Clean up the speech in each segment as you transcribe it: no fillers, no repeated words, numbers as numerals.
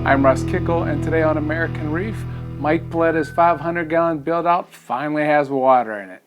I'm Russ Kickle, and today on American Reef, Mike Paletta's 500-gallon build-out finally has water in it.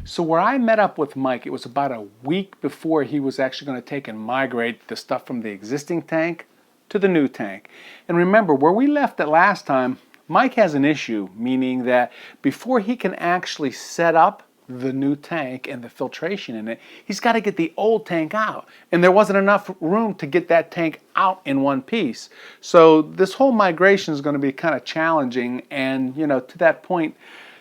So where I met up with Mike, it was about a week before he was actually going to take and migrate the stuff from the existing tank to the new tank. And remember, where we left it last time, Mike has an issue, meaning that before he can actually set up the new tank and the filtration in it, he's got to get the old tank out. And there wasn't enough room to get that tank out in one piece. So this whole migration is going to be kind of challenging. And, you know, to that point,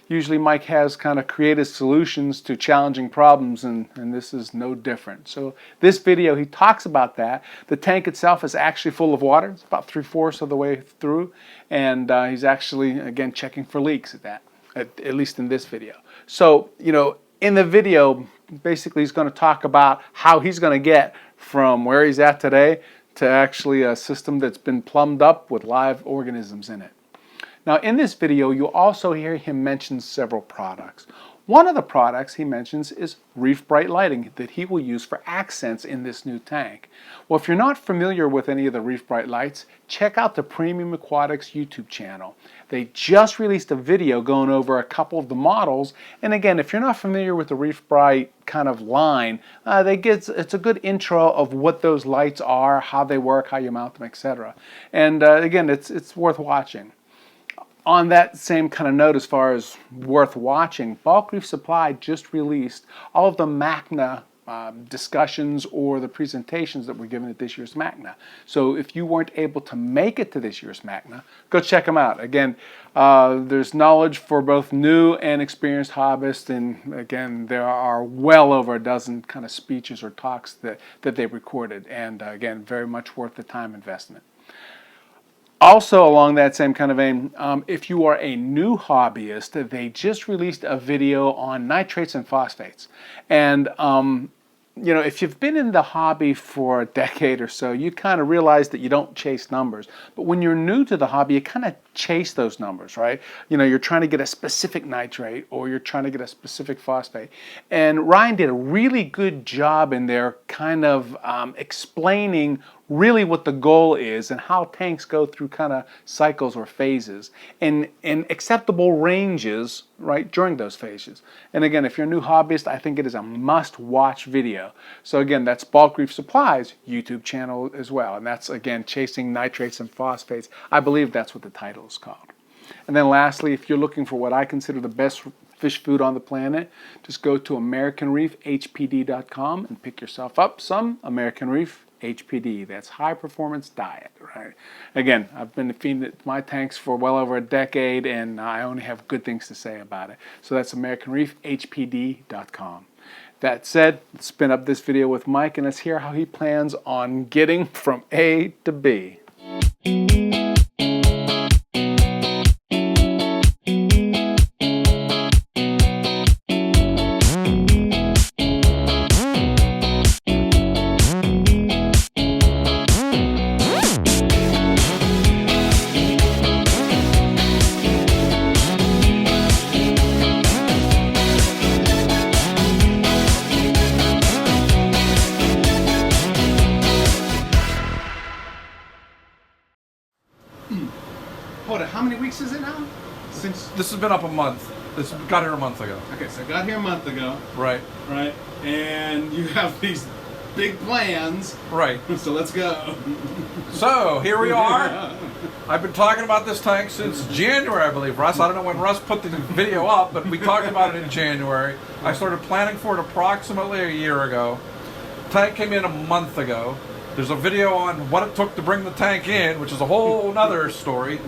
usually Mike has kind of creative solutions to challenging problems, and this is no different. So this video, he talks about that. The tank itself is actually full of water. It's about 3/4 of the way through, and he's actually, again, checking for leaks at least in this video. So, you know, in the video, basically he's going to talk about how he's going to get from where he's at today to actually a system that's been plumbed up with live organisms in it. Now in this video, you'll also hear him mention several products. One of the products he mentions is Reef Bright Lighting that he will use for accents in this new tank. Well, if you're not familiar with any of the Reef Bright lights, check out the Premium Aquatics YouTube channel. They just released a video going over a couple of the models, and again, if you're not familiar with the Reef Bright kind of line, it's a good intro of what those lights are, how they work, how you mount them, etc. And again, it's worth watching. On that same kind of note, as far as worth watching, Bulk Reef Supply just released all of the MACNA discussions or the presentations that were given at this year's MACNA. So if you weren't able to make it to this year's MACNA, go check them out. Again, there's knowledge for both new and experienced hobbyists, and again, there are well over a dozen kind of speeches or talks that they recorded, and again, very much worth the time investment. Also along that same kind of vein, if you are a new hobbyist, they just released a video on nitrates and phosphates. And you know, if you've been in the hobby for a decade or so, you kind of realize that you don't chase numbers. But when you're new to the hobby, you kind of chase those numbers, right? You know, you're trying to get a specific nitrate or you're trying to get a specific phosphate. And Ryan did a really good job in there kind of explaining really what the goal is and how tanks go through kind of cycles or phases and acceptable ranges, right, during those phases. And again, if you're a new hobbyist, I think it is a must-watch video. So again, that's Bulk Reef Supply's YouTube channel as well. And that's, again, Chasing Nitrates and Phosphates. I believe that's what the title is called. And then lastly, if you're looking for what I consider the best fish food on the planet, just go to AmericanreefHPD.com and pick yourself up some American Reef HPD. That's high performance diet, right? Again, I've been feeding my tanks for well over a decade, and I only have good things to say about it. So that's AmericanreefHPD.com. That said, let's spin up this video with Mike, and let's hear how he plans on getting from A to B. Hold it, how many weeks is it now? Since this has been up a month. This got here a month ago. Okay, so I got here a month ago. Right. Right. And you have these big plans. Right. So let's go. So here we are. I've been talking about this tank since January, I believe, Russ. I don't know when Russ put the video up, but we talked about it in January. I started planning for it approximately a year ago. Tank came in a month ago. There's a video on what it took to bring the tank in, which is a whole other story.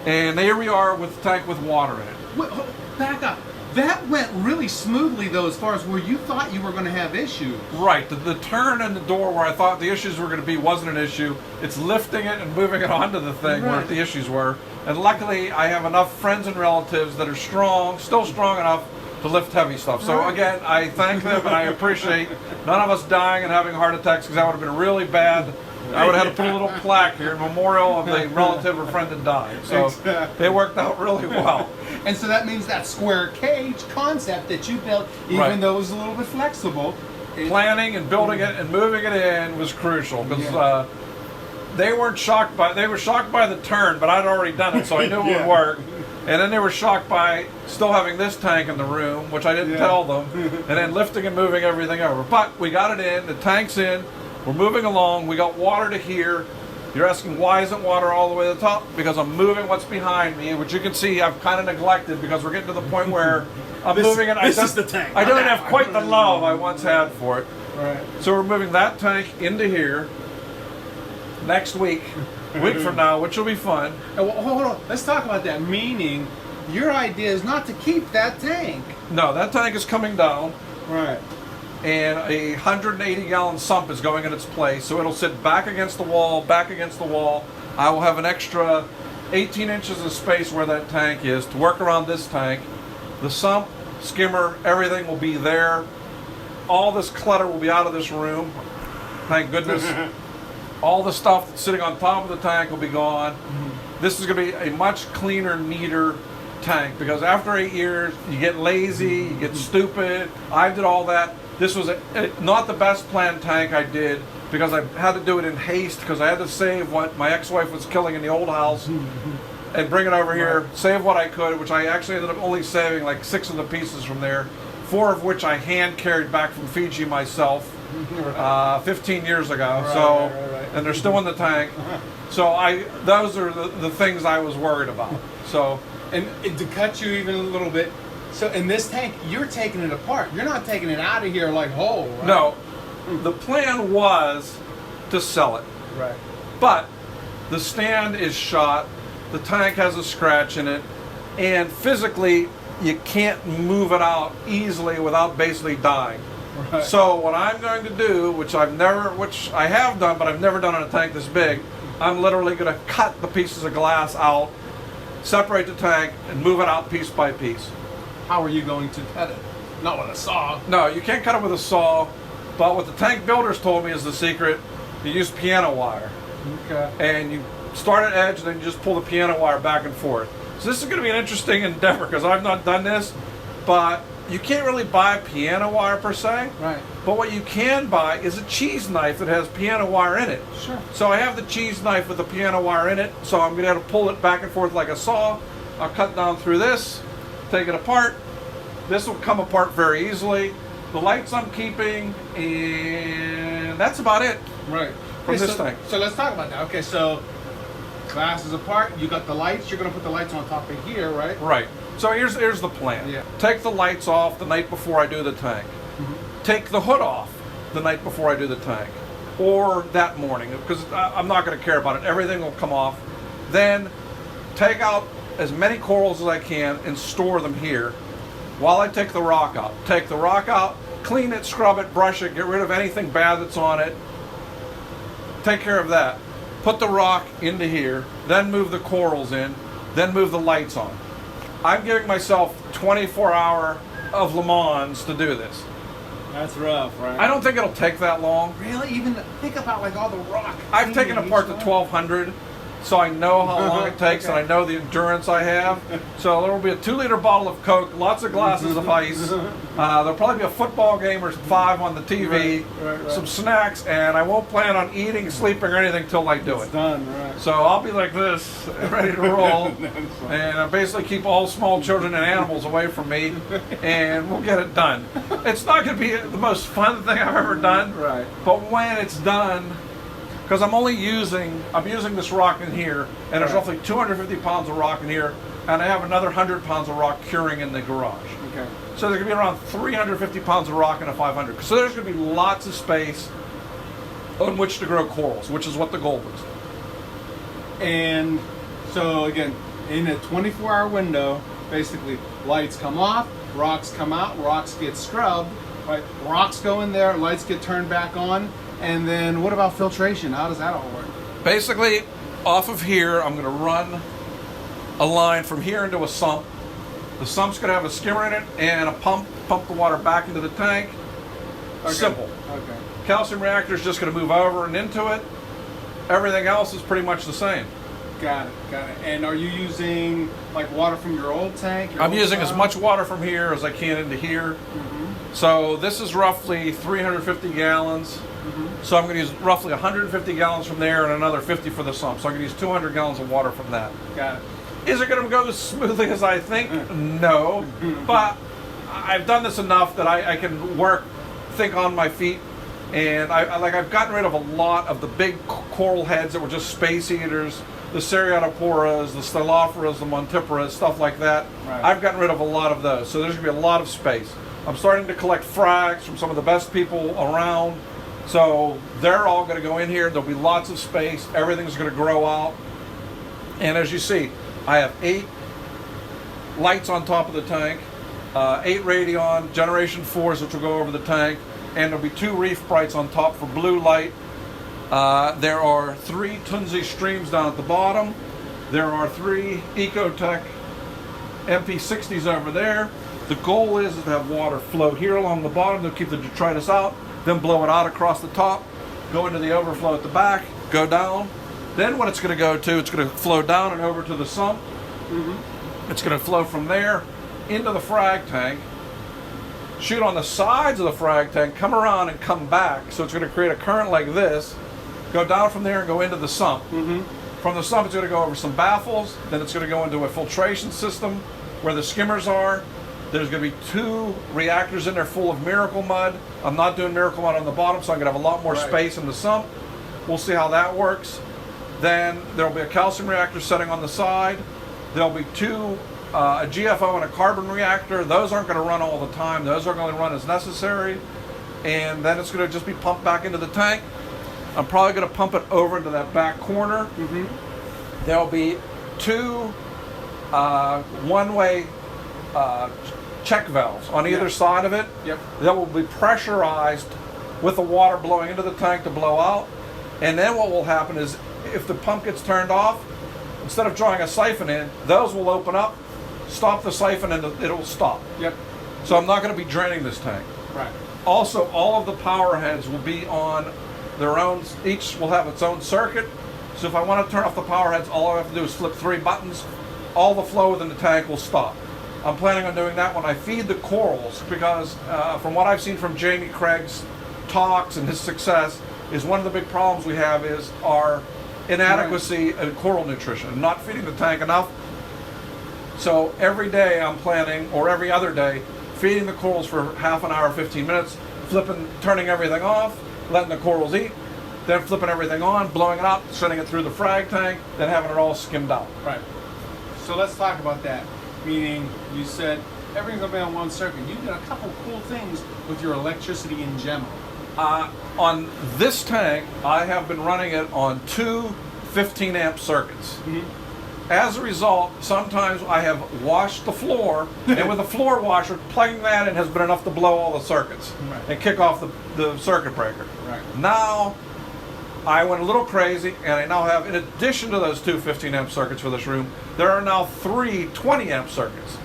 And here we are with the tank with water in it. Wait, back up. that went really smoothly, though, as far as where you thought you were going to have issues. Right. The turn in the door where I thought the issues were going to be wasn't an issue. It's lifting it and moving it onto the thing where Right. the issues were. And luckily, I have enough friends and relatives that are strong, still strong enough to lift heavy stuff. So Right. again, I thank them and I appreciate none of us dying and having heart attacks, because that would have been really bad. I would have had to put a little plaque here in memorial of the relative or friend that died. So Exactly. it worked out really well. And so that means that square cage concept that you built, even Right. though it was a little bit flexible, Planning and building it and moving it in was crucial, because Yeah. they were shocked by the turn, but I'd already done it, so I knew it Yeah. would work. And then they were shocked by still having this tank in the room, which I didn't Yeah. tell them, and then lifting and moving everything over. But we got it in, the tank's in, we're moving along, we got water to here. You're asking why isn't water all the way to the top? Because I'm moving what's behind me, which you can see I've kind of neglected, because we're getting to the point where I'm moving it. this is the tank. I don't have quite the love I once had for it. Right. So we're moving that tank into here next week, a week from now, which will be fun. Well, hold on. Let's talk about that. Meaning, your idea is not to keep that tank. No, that tank is coming down, Right. and a 180-gallon sump is going in its place, so it'll sit back against the wall, back against the wall. I will have an extra 18 inches of space where that tank is to work around this tank. The sump, skimmer, everything will be there. All this clutter will be out of this room. Thank goodness. All the stuff that's sitting on top of the tank will be gone. This is going to be a much cleaner, neater tank, because after 8 years, you get lazy, you get stupid. I did all that. This was not the best planned tank I did, because I had to do it in haste, because I had to save what my ex-wife was killing in the old house and bring it over here, save what I could, which I actually ended up only saving like 6 of the pieces from there, 4 of which I hand carried back from Fiji myself 15 years ago. Right. And they're still in the tank. So those are the things I was worried about. So And to cut you even a little bit, so in this tank, you're taking it apart. You're not taking it out of here like whole, right? no, the plan was to sell it. Right. But the stand is shot, the tank has a scratch in it, and physically you can't move it out easily without basically dying. Right. So what I'm going to do, which I have done, but I've never done on a tank this big, I'm literally going to cut the pieces of glass out, separate the tank, and move it out piece by piece. How are you going to cut it? Not with a saw. No, you can't cut it with a saw, but what the tank builders told me is the secret. You use piano wire. Okay. And you start at edge, and then you just pull the piano wire back and forth. So this is going to be an interesting endeavor, because I've not done this, but you can't really buy piano wire per se. Right. But what you can buy is a cheese knife that has piano wire in it. Sure. So I have the cheese knife with the piano wire in it, so I'm going to have to pull it back and forth like a saw. I'll cut down through this, take it apart. This will come apart very easily. The lights I'm keeping, and that's about it. Right. From Okay, this tank. So let's talk about that. Okay, so glass is apart. You got the lights. You're going to put the lights on top of here, right? Right. So here's the plan. Yeah. Take the lights off the night before I do the tank. Take the hood off the night before I do the tank, or that morning, because I'm not going to care about it. Everything will come off. Then take out as many corals as I can and store them here while I take the rock out. Take the rock out, clean it, scrub it, brush it, get rid of anything bad that's on it. Take care of that. Put the rock into here, then move the corals in, then move the lights on. I'm giving myself 24-hour of Le Mans to do this. That's rough, right? I don't think it'll take that long. really even think about like all the rock. I've taken cleaning apart each the one. 1200, so I know how long it takes, and I know the endurance I have. So there will be a 2-liter bottle of Coke, lots of glasses of ice. There'll probably be a football game or 5 on the TV, Right. some snacks, and I won't plan on eating, sleeping, or anything till I do It's it. done, right? So I'll be like this, ready to roll, and I basically keep all small children and animals away from me, and we'll get it done. It's not going to be the most fun thing I've ever done, Right. but when it's done, because I'm using this rock in here, and there's Right. roughly 250 pounds of rock in here, and I have another 100 pounds of rock curing in the garage. Okay. So there's going to be around 350 pounds of rock in a 500. So there's going to be lots of space on which to grow corals, which is what the goal is. And so again, in a 24-hour window, basically lights come off, rocks come out, rocks get scrubbed, right? Rocks go in there, lights get turned back on, and then what about filtration? How does that all work? Basically, off of here, I'm going to run a line from here into a sump. The sump's going to have a skimmer in it and a pump the water back into the tank. Okay. Simple. Okay. Calcium reactor is just going to move over and into it. Everything else is pretty much the same. Got it, got it. And are you using like water from your old tank? I'm using as much water from here as I can into here. So this is roughly 350 gallons. So I'm going to use roughly 150 gallons from there and another 50 for the sump. So I'm going to use 200 gallons of water from that. Got it. Is it going to go as smoothly as I think? No. But I've done this enough that I can think on my feet. And I've gotten rid of a lot of the big coral heads that were just space eaters, the Seriatoporas, the Stylophora, the Montiferas, stuff like that. Right. I've gotten rid of a lot of those. So there's going to be a lot of space. I'm starting to collect frags from some of the best people around. So they're all going to go in here. There'll be lots of space. Everything's going to grow out. And as you see, I have 8 lights on top of the tank, 8 Radion Generation 4s, which will go over the tank, and there'll be 2 Reef brights on top for blue light. There are 3 Tunzi streams down at the bottom. There are 3 Ecotech MP60s over there. The goal is to have water flow here along the bottom to keep the detritus out, then blow it out across the top, go into the overflow at the back, go down. Then what it's going to go to, it's going to flow down and over to the sump. It's going to flow from there into the frag tank, shoot on the sides of the frag tank, come around and come back. So it's going to create a current like this, go down from there and go into the sump. From the sump, it's going to go over some baffles, then it's going to go into a filtration system where the skimmers are. There's going to be 2 reactors in there full of miracle mud. I'm not doing miracle mud on the bottom, so I'm going to have a lot more space in the sump. We'll see how that works. Then there'll be a calcium reactor setting on the side. There'll be 2, a GFO and a carbon reactor. Those aren't going to run all the time. Those are going to run as necessary. And then it's going to just be pumped back into the tank. I'm probably going to pump it over into that back corner. There'll be 2 one-way check valves on either side of it. That will be pressurized with the water blowing into the tank to blow out. And then what will happen is if the pump gets turned off, instead of drawing a siphon in, those will open up, stop the siphon, and it'll stop. So I'm not going to be draining this tank. Also, all of the power heads will be on their own, each will have its own circuit. So if I want to turn off the power heads, all I have to do is flip 3 buttons. All the flow within the tank will stop. I'm planning on doing that when I feed the corals because from what I've seen from Jamie Craig's talks and his success, is one of the big problems we have is our inadequacy in coral nutrition, not feeding the tank enough. So every day I'm planning, or every other day, feeding the corals for half an hour, 15 minutes, turning everything off, letting the corals eat, then flipping everything on, blowing it up, sending it through the frag tank, then having it all skimmed out. So let's talk about that. Meaning, you said everything's going to be on one circuit. You did a couple cool things with your electricity in general. On this tank, I have been running it on 2 15-amp circuits. As a result, sometimes I have washed the floor, and with a floor washer, plugging that in has been enough to blow all the circuits and kick off the circuit breaker. Now, I went a little crazy, and I now have, in addition to those 2 15-amp circuits for this room, there are now 3 20-amp circuits.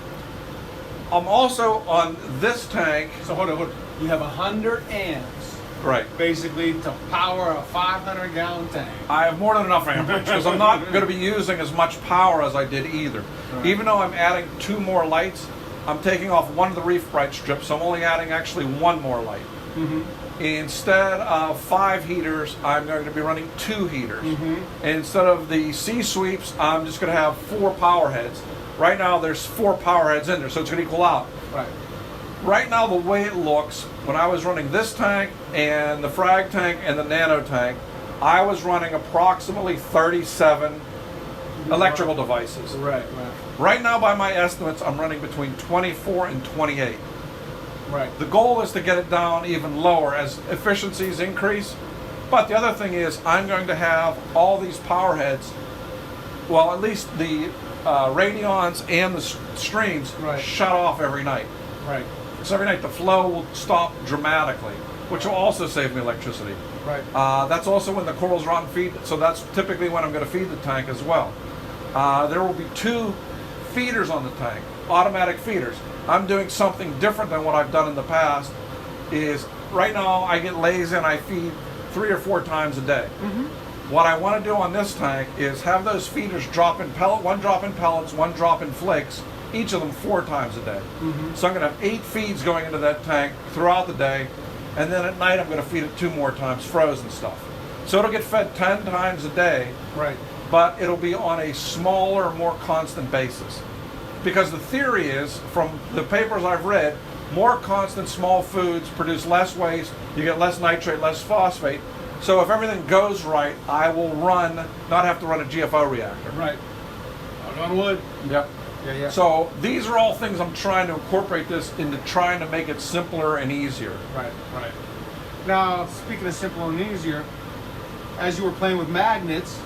I'm also on this tank. So hold on. You have 100 amps. Basically to power a 500-gallon tank. I have more than enough amperage because I'm not going to be using as much power as I did either. Even though I'm adding 2 more lights, I'm taking off one of the Reef bright strips, so I'm only adding actually 1 more light. Instead of 5 heaters, I'm going to be running 2 heaters. And instead of the C sweeps, I'm just going to have 4 power heads. Right now there's 4 power heads in there, so it's going to equal out. Right now, the way it looks, when I was running this tank and the frag tank and the nano tank, I was running approximately 37 electrical devices. Right now, by my estimates, I'm running between 24 and 28. The goal is to get it down even lower as efficiencies increase. But the other thing is, I'm going to have all these power heads, well, at least the radions and the streams Right. shut off every night. Right. So every night the flow will stop dramatically, which will also save me electricity. Right. That's also when the corals are on feed, so that's typically when I'm going to feed the tank as well. There will be 2 feeders on the tank, automatic feeders. I'm doing something different than what I've done in the past. Is right now I get lazy and I feed 3 or 4 times a day. What I want to do on this tank is have those feeders drop in pellet, one drop in pellets, one drop in flakes, each of them 4 times a day. So I'm going to have 8 feeds going into that tank throughout the day, and then at night I'm going to feed it 2 more times, frozen stuff. So it'll get fed 10 times a day, Right. but it'll be on a smaller, more constant basis. Because the theory is, from the papers I've read, more constant small foods produce less waste, you get less nitrate, less phosphate. So if everything goes right, I will not have to run a GFO reactor. Right. Knock on wood. Yep. Yeah, yeah. So these are all things I'm trying to incorporate this into trying to make it simpler and easier. Right, right. Now, speaking of simple and easier, as you were playing with magnets,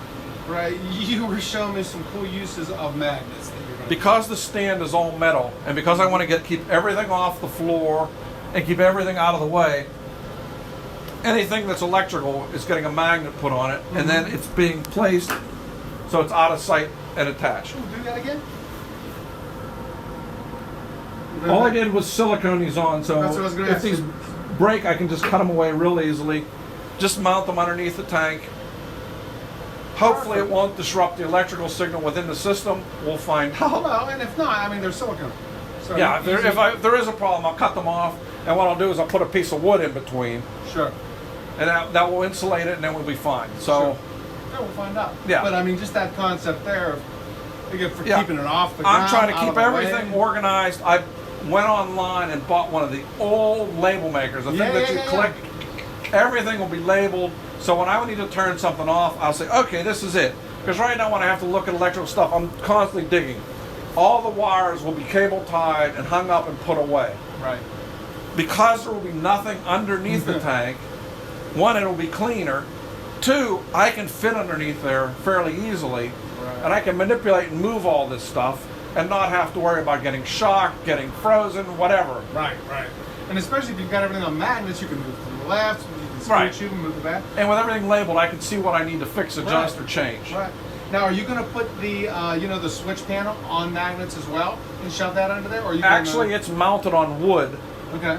right, you were showing me some cool uses of magnets that you're going to Because the stand is all metal, and because I want to keep everything off the floor and keep everything out of the way, anything that's electrical is getting a magnet put on it, and then it's being placed so it's out of sight and attached. do that again? All I did was silicone these on, so That's what I was gonna if ask. these break, I can just cut them away real easily. Just mount them underneath the tank. Hopefully it won't disrupt the electrical signal within the system. We'll find out. Well, and if not, I mean, they're silicone. So Yeah, easy- if there is a problem, I'll cut them off, and what I'll do is I'll put a piece of wood in between, Sure. and that will insulate it, and then we'll be fine. So, Sure. Yeah, we'll find out. Yeah. But I mean, just that concept there of, again, for Yeah. keeping it off the ground. I'm trying to out keep of the everything way. organized. I went online and bought one of the old label makers, the thing that you click. Everything will be labeled, so when I need to turn something off, I'll say, okay, this is it. Because right now when I have to look at electrical stuff, I'm constantly digging. All the wires will be cable tied and hung up and put away. Right. Because there will be nothing underneath the tank, one, it'll be cleaner. 2, I can fit underneath there fairly easily, Right. and I can manipulate and move all this stuff and not have to worry about getting shocked, getting frozen, whatever. Right, right. And especially if you've got everything on magnets, you can move to the left, you can Right. switch, you can move it back. And with everything labeled, I can see what I need to fix, adjust, Right. or change. Right. Now, are you going to put the, the switch panel on magnets as well and shove that under there? Or are you Actually, gonna... it's mounted on wood Okay.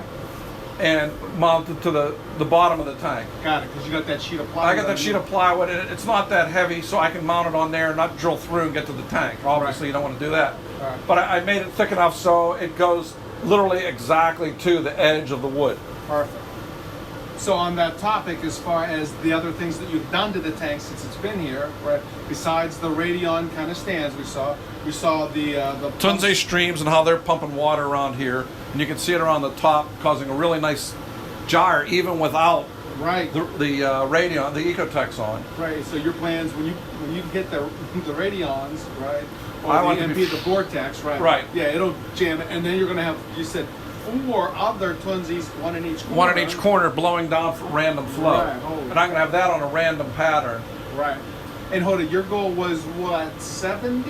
and mounted to the bottom of the tank. Got it, because you got that sheet of plywood. I got that sheet of plywood, and it's not that heavy, so I can mount it on there and not drill through and get to the tank. Obviously, you don't want to do that. Right. But I made it thick enough so it goes literally exactly to the edge of the wood. Perfect. So on that topic, as far as the other things that you've done to the tank since it's been here, right? Besides the radion kind of stands we saw the Tunze streams and how they're pumping water around here, and you can see it around the top, causing a really nice gyre, even without right, the radion, the Ecotex on. right. So your plans when you hit the radions, right? Or I the want to MP, be- the vortex, right? Right. Yeah, it'll jam it, and then you're gonna have, you said, 4 other Tunzies, one in each corner. One in each corner blowing down for random flow. Right, holy And I'm going to have that on a random pattern. Right. And hold it, your goal was what, 70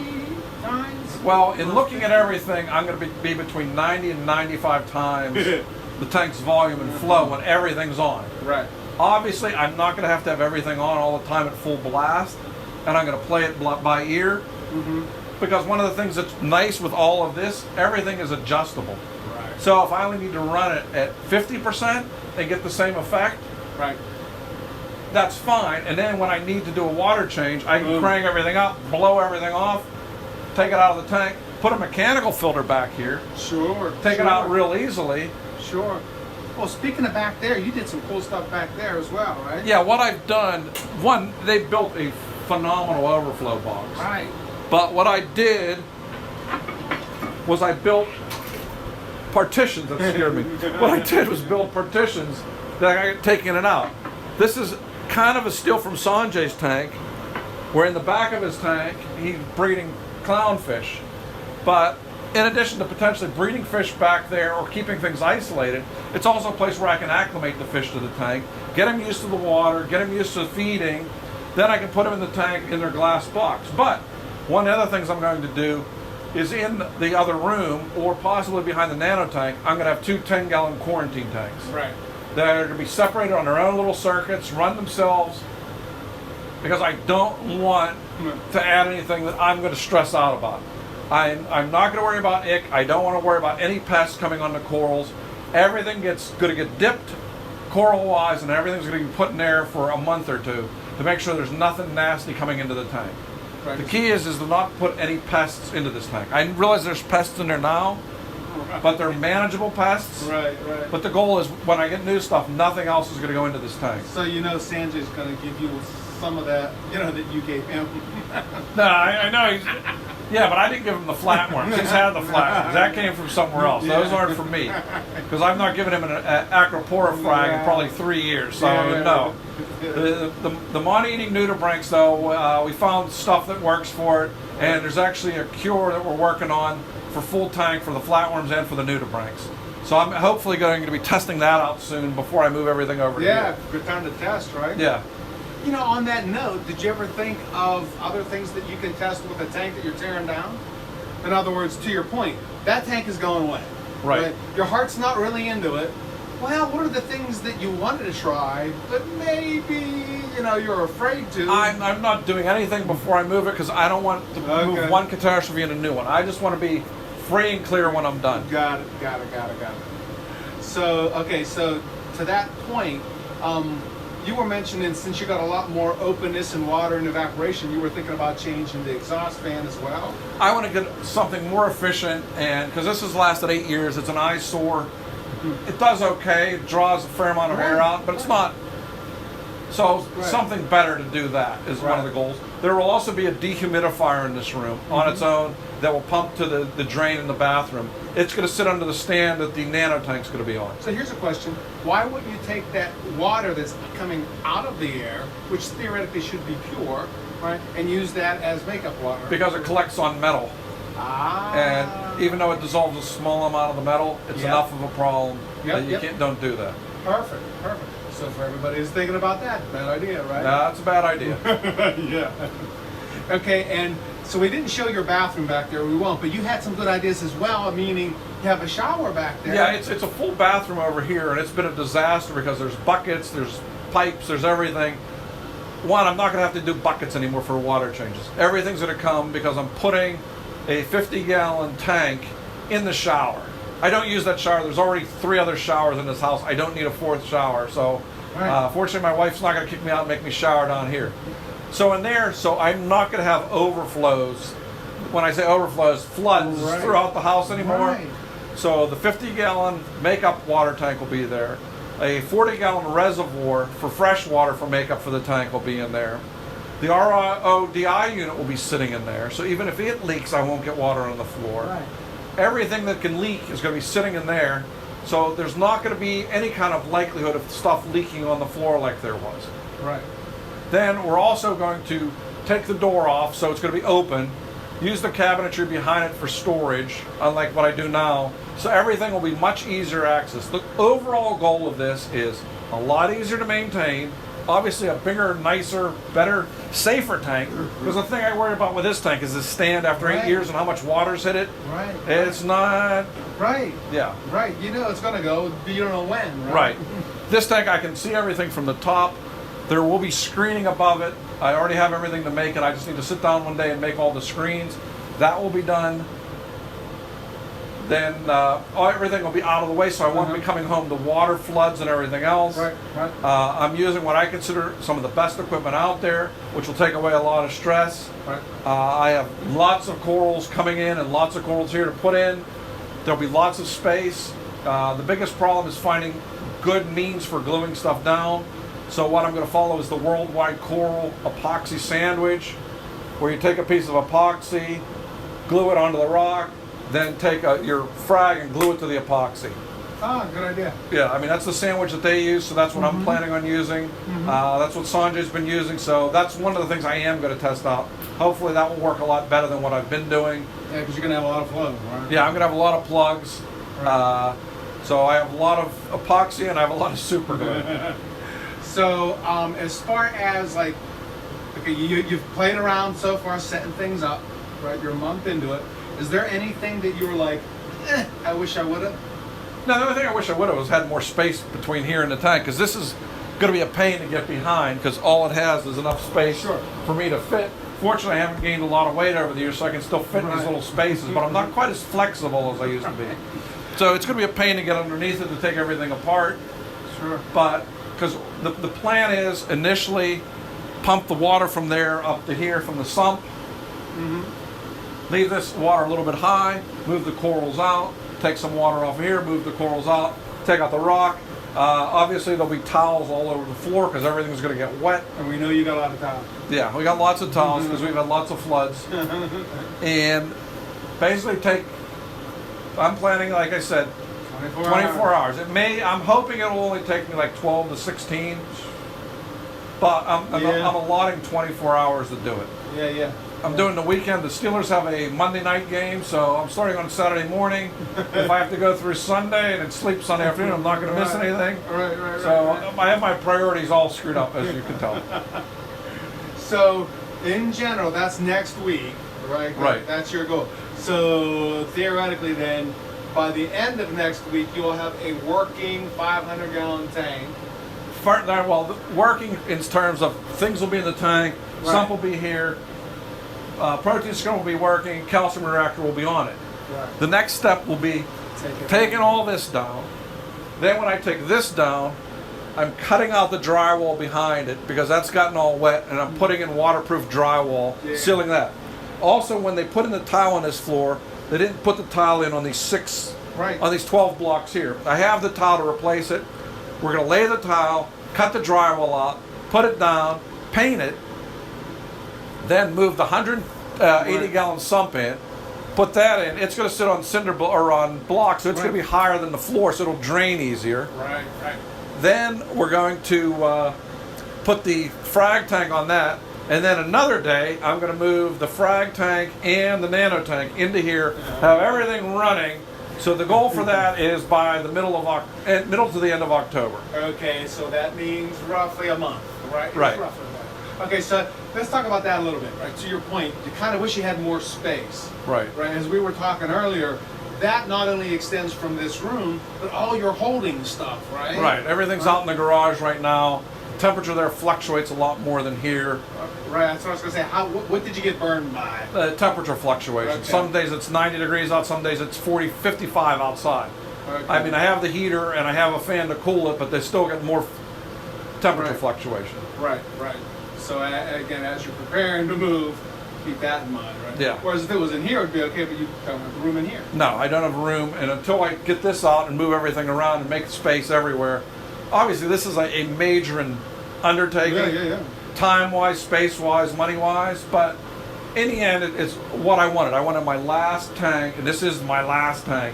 times? Well, in looking at everything, I'm going to be between 90 and 95 times the tank's volume and flow when everything's on. Right. Obviously, I'm not going to have everything on all the time at full blast, and I'm going to play it by ear. Because one of the things that's nice with all of this, everything is adjustable. Right. So if I only need to run it at 50% and get the same effect, Right. that's fine. And then when I need to do a water change, I can Boom. crank everything up, blow everything off, take it out of the tank, put a mechanical filter back here, Sure. take sure. it out real easily. Sure. Well, speaking of back there, you did some cool stuff back there as well, right? Yeah, what I've done, one, they built a phenomenal overflow box. Right. But what I did was I built partitions. That scared me. What I did was build partitions that I got taken in and out. This is kind of a steal from Sanjay's tank, where in the back of his tank, he's breeding clownfish. But in addition to potentially breeding fish back there or keeping things isolated, it's also a place where I can acclimate the fish to the tank, get them used to the water, get them used to feeding. Then I can put them in the tank in their glass box. But One of the other things I'm going to do is in the other room, or possibly behind the nano tank, I'm going to have two 10-gallon quarantine tanks. Right. That are going to be separated on their own little circuits, run themselves, because I don't want to add anything that I'm going to stress out about. I'm not going to worry about ick. I don't want to worry about any pests coming on the corals. Everything gets going to get dipped coral-wise, and everything's going to be put in there for a month or two to make sure there's nothing nasty coming into the tank. Right. The key is to not put any pests into this tank. I realize there's pests in there now, but they're manageable pests. Right, right. But the goal is when I get new stuff, nothing else is going to go into this tank. So Sanjay's going to give you some of that, that you gave him. No, I know. Yeah, but I didn't give him the flatworms. He's had the flatworms. That came from somewhere else. Those aren't from me. Because I've not given him an acroporifrag in probably 3 years. So, no. The mon-eating nudibranchs, though, we found stuff that works for it. And there's actually a cure that we're working on for full tank for the flatworms and for the nudibranchs. So I'm hopefully going to be testing that out soon before I move everything over here. Yeah, good time to test, right? Yeah. On that note, did you ever think of other things that you can test with a tank that you're tearing down? In other words, to your point, that tank is going away. Right. Your heart's not really into it. Well, what are the things that you wanted to try, but maybe, you're afraid to? I'm not doing anything before I move it because I don't want to move one catastrophe into a new one. I just want to be free and clear when I'm done. Got it. So, so to that point, you were mentioning, since you got a lot more openness in water and evaporation, you were thinking about changing the exhaust fan as well? I want to get something more efficient, and because this has lasted 8 years, it's an eyesore. It does okay, it draws a fair amount of air out, but it's not. So something better to do that is one of the goals. There will also be a dehumidifier in this room on its own that will pump to the drain in the bathroom. It's going to sit under the stand that the nano tank's going to be on. So here's a question. Why wouldn't you take that water that's coming out of the air, which theoretically should be pure, right, and use that as makeup water? Because it collects on metal. And even though it dissolves a small amount of the metal, it's enough of a problem that you don't do that. Perfect. So for everybody who's thinking about that, bad idea, right? No, it's a bad idea. Yeah. Okay, and so we didn't show your bathroom back there, we won't, but you had some good ideas as well, meaning you have a shower back there. Yeah, it's a full bathroom over here, and it's been a disaster because there's buckets, there's pipes, there's everything. One, I'm not going to have to do buckets anymore for water changes. Everything's going to come because I'm putting a 50-gallon tank in the shower. I don't use that shower. There's already 3 other showers in this house. I don't need a 4th shower. So fortunately, my wife's not going to kick me out and make me shower down here. So in there, I'm not going to have overflows. When I say overflows, floods throughout the house anymore. So the 50-gallon makeup water tank will be there. A 40-gallon reservoir for fresh water for makeup for the tank will be in there. The RODI unit will be sitting in there. So even if it leaks, I won't get water on the floor. Everything that can leak is going to be sitting in there. So there's not going to be any kind of likelihood of stuff leaking on the floor like there was. Then we're also going to take the door off, so it's going to be open. Use the cabinetry behind it for storage, unlike what I do now. So everything will be much easier access. The overall goal of this is a lot easier to maintain. Obviously a bigger, nicer, better, safer tank. Because the thing I worry about with this tank is the stand after 8 years and how much water's hit it. It's not... Yeah. It's going to go, you don't know when, right? This tank, I can see everything from the top. There will be screening above it. I already have everything to make it. I just need to sit down one day and make all the screens. That will be done. Then everything will be out of the way, so I won't be coming home to water floods and everything else. I'm using what I consider some of the best equipment out there, which will take away a lot of stress. I have lots of corals coming in and lots of corals here to put in. There'll be lots of space. The biggest problem is finding good means for gluing stuff down. So what I'm going to follow is the Worldwide Coral Epoxy Sandwich, where you take a piece of epoxy, glue it onto the rock, then take your frag and glue it to the epoxy. Good idea. Yeah, I mean, that's the sandwich that they use, so that's what I'm planning on using. That's what Sanjay's been using, so that's one of the things I am going to test out. Hopefully that will work a lot better than what I've been doing. Yeah, because you're going to have a lot of plugs, right? Yeah, I'm going to have a lot of plugs. So I have a lot of epoxy and I have a lot of super glue. So as far as you've played around so far setting things up, right? You're a month into it. Is there anything that you were like, I wish I would have? Now, the only thing I wish I would have was had more space between here and the tank, because this is going to be a pain to get behind, because all it has is enough space for me to fit. Fortunately, I haven't gained a lot of weight over the years, so I can still fit in these little spaces, but I'm not quite as flexible as I used to be. So it's going to be a pain to get underneath it to take everything apart. Sure. But, because the plan is initially pump the water from there up to here from the sump, leave this water a little bit high, move the corals out, take some water off here, move the corals out, take out the rock. Obviously, there'll be towels all over the floor because everything's going to get wet. And we know you got a lot of towels. Yeah, we got lots of towels because we've had lots of floods. And basically I'm planning, like I said, 24 hours. I'm hoping it'll only take me like 12 to 16. But I'm allotting 24 hours to do it. Yeah. I'm doing the weekend. The Steelers have a Monday night game, so I'm starting on Saturday morning. If I have to go through Sunday and then sleep Sunday afternoon, I'm not going to miss anything. Right. So I have my priorities all screwed up, as you can tell. So, in general, that's next week, right? Right. That's your goal. So, theoretically then, by the end of next week, you'll have a working 500-gallon tank. Well, working in terms of things will be in the tank, sump will be here, protein scrum will be working, calcium reactor will be on it. Right. The next step will be taking all this down. Then when I take this down, I'm cutting out the drywall behind it because that's gotten all wet, and I'm putting in waterproof drywall, sealing that. Also, when they put in the tile on this floor, they didn't put the tile in on these on these 12 blocks here. I have the tile to replace it. We're going to lay the tile, cut the drywall out, put it down, paint it, then move the 180-gallon sump in, put that in. It's going to sit on on blocks, so it's going to be higher than the floor, so it'll drain easier. Right. Then we're going to put the frag tank on that, and then another day I'm going to move the frag tank and the nano tank into here, have everything running. So the goal for that is by the middle to the end of October. Okay, so that means roughly a month, right? Right. Roughly a month. Okay, so let's talk about that a little bit, right? To your point, you kind of wish you had more space. Right. As we were talking earlier, that not only extends from this room, but all your holding stuff, right? Right. Everything's out in the garage right now. Temperature there fluctuates a lot more than here. Right, that's what I was going to say. What did you get burned by? The temperature fluctuation. Okay. Some days it's 90 degrees out, some days it's 40, 55 outside. Okay. I mean, I have the heater and I have a fan to cool it, but they still get more temperature fluctuation. Right. So again, as you're preparing to move, keep that in mind, right? Yeah. Whereas if it was in here, it'd be okay, but you don't have the room in here. No, I don't have room, and until I get this out and move everything around and make space everywhere, obviously this is a major undertaking. Yeah. Time-wise, space-wise, money-wise, but in the end, it's what I wanted. I wanted my last tank, and this is my last tank.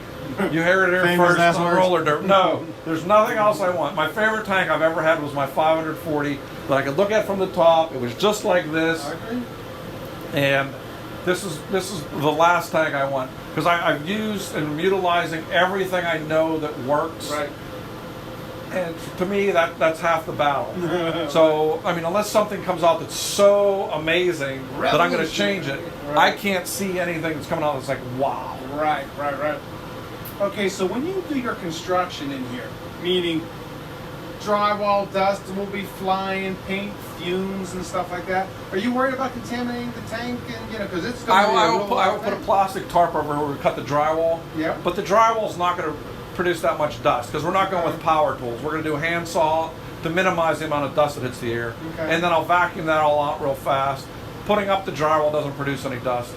You heard it here Famous first last on words. roller dirt. No, there's nothing else I want. My favorite tank I've ever had was my 540 that I could look at from the top. It was just like this, I agree. and this is the last tank I want because I've used and I'm utilizing everything I know that works. Right. And to me, that's half the battle. So, I mean, unless something comes out that's so amazing that I'm going to change it, I can't see anything that's coming out that's like, wow. Right. Okay, so when you do your construction in here, meaning drywall dust will be flying, paint fumes and stuff like that, are you worried about contaminating the tank? And because it's going to be I will put a plastic tarp over where we cut the drywall. Yeah. But the drywall's not going to produce that much dust because we're not going with power tools. We're going to do a hand saw to minimize the amount of dust that hits the air. Okay. And then I'll vacuum that all out real fast. Putting up the drywall doesn't produce any dust.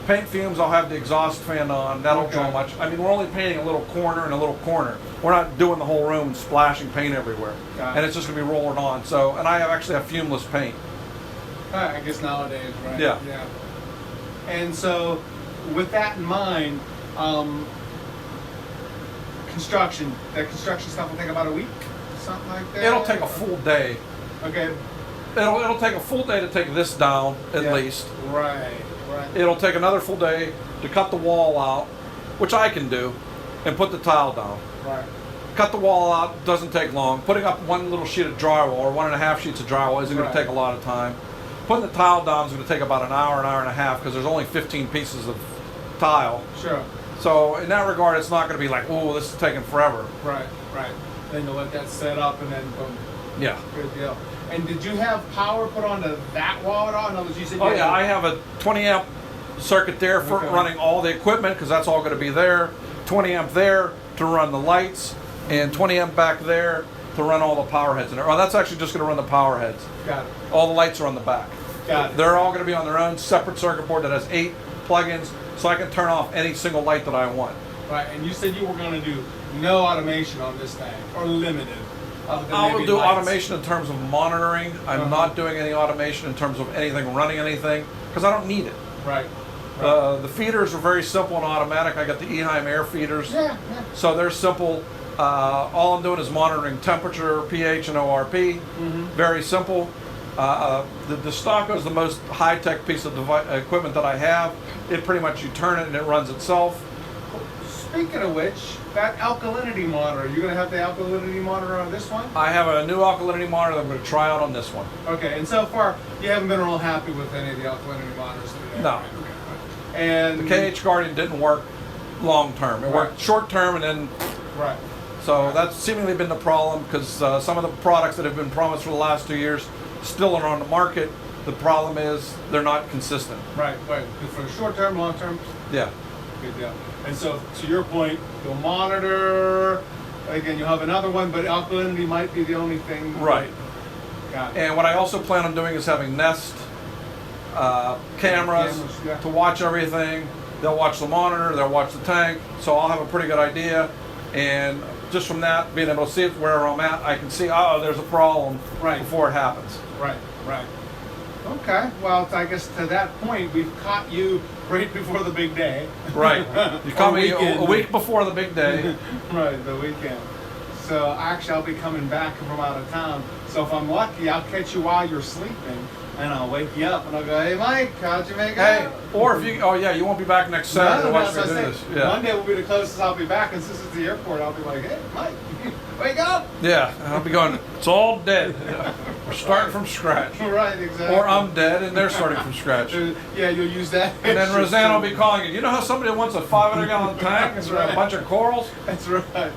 Paint fumes, I'll have the exhaust fan on. That'll draw much. I mean, we're only painting a little corner and a little corner. We're not doing the whole room and splashing paint everywhere. And it's just going to be rolling on. So, and I actually have fumeless paint. I guess nowadays, right? Yeah. And so, with that in mind, construction stuff will take about a week, something like that. It'll take a full day. Okay. It'll take a full day to take this down at least. Right. It'll take another full day to cut the wall out, which I can do, and put the tile down. Right. Cut the wall out doesn't take long. Putting up one little sheet of drywall or 1.5 sheets of drywall isn't going to take a lot of time. putting the tile down is going to take about an hour and a half because there's only 15 pieces of tile. Sure. So in that regard, it's not going to be like, oh, this is taking forever. Right, right. Then you'll let that set up and then boom. Yeah. Good deal. And did you have power put onto that wall at all? In other words, you said Oh you yeah, had- I have a 20 amp circuit there for Okay. running all the equipment because that's all going to be there. 20 amp there to run the lights, and 20 amp back there to run all the power heads in there. Oh, that's actually just going to run the power heads. Got it. All the lights are on the back. Got it. They're all going to be on their own separate circuit board that has 8 plugins, so I can turn off any single light that I want. Right, and you said you were going to do no automation on this thing, or limited. Other than I will maybe do lights. automation in terms of monitoring. I'm not doing any automation in terms of anything running anything because I don't need it. Right. The feeders are very simple and automatic. I got the Eheim air feeders, Yeah, so they're simple. All I'm doing is monitoring temperature, pH, and ORP. Very simple. The Destaco is the most high-tech piece of equipment that I have. It pretty much, you turn it and it runs itself. Speaking of which, that alkalinity monitor, you're going to have the alkalinity monitor on this one? I have a new alkalinity monitor that I'm going to try out on this one. Okay, and so far, you haven't been real happy with any of the alkalinity monitors today? No. Okay. And The KH Guardian didn't work long term. It worked short term, and then right. so that's seemingly been the problem because some of the products that have been promised for the last 2 years still are on the market. The problem is they're not consistent. Right. For short term, long term, Yeah. good deal. And so, to your point, you'll monitor. Again, you'll have another one, but alkalinity might be the only thing. Right. Got it. And what I also plan on doing is having Nest cameras yeah. to watch everything. They'll watch the monitor, they'll watch the tank, so I'll have a pretty good idea. And just from that, being able to see it where I'm at, I can see, oh, there's a problem before it happens. Right. Okay. Well, I guess to that point, we've caught you right before the big day. Right. You caught me weekend. a week before the big day. Right, the weekend. So actually, I'll be coming back from out of town. So if I'm lucky, I'll catch you while you're sleeping, and I'll wake you up, and I'll go, "Hey, Mike, how'd you make it?" Hey, or if you, oh yeah, you won't be back next Saturday to watch me that's do what I this. say. Yeah. Monday will be the closest I'll be back, and since it's the airport, I'll be like, "Hey, Mike, wake up!" Yeah, I'll be going, it's all dead. We're starting from scratch. Right, exactly. Or I'm dead and they're starting from scratch. Yeah, you'll use that. And then Roseanne will be calling you. You know how somebody wants a 500-gallon tank and a bunch of corals? That's right.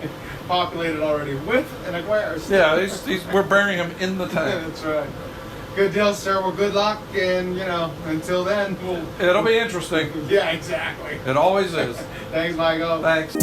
Populated already with an Aquarius. Yeah, we're burying them in the tank. That's right. Good deal, sir. Well, good luck, and until then, we'll. It'll be interesting. Yeah, exactly. It always is. Thanks, Michael. Thanks.